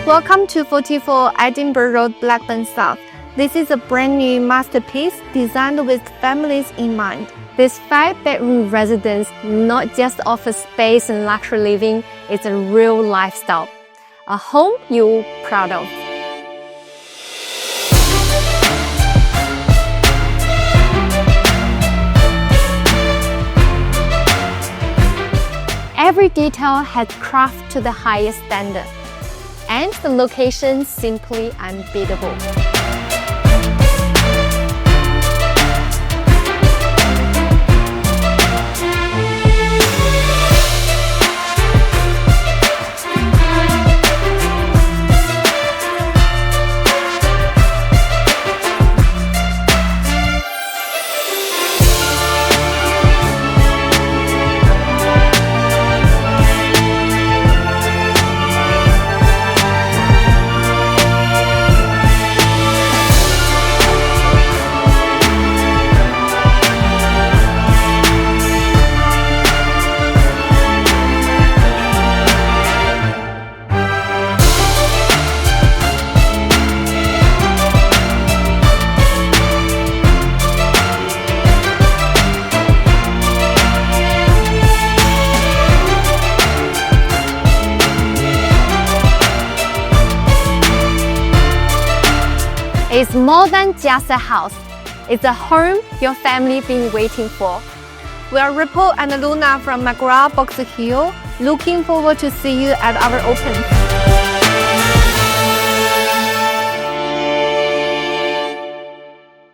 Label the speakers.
Speaker 1: Welcome to 44 Edinburgh Road, Blackburn South. This is a brand new masterpiece designed with families in mind. This 5-bedroom residence not just offers space and luxury living, it's a real lifestyle. A home you're proud of. Every detail has craft to the highest standard, and the location simply unbeatable. It's more than just a house. It's a home your family been waiting for. We are Ripple and Luna from McGrath Box Hill. Looking forward to see you at our open.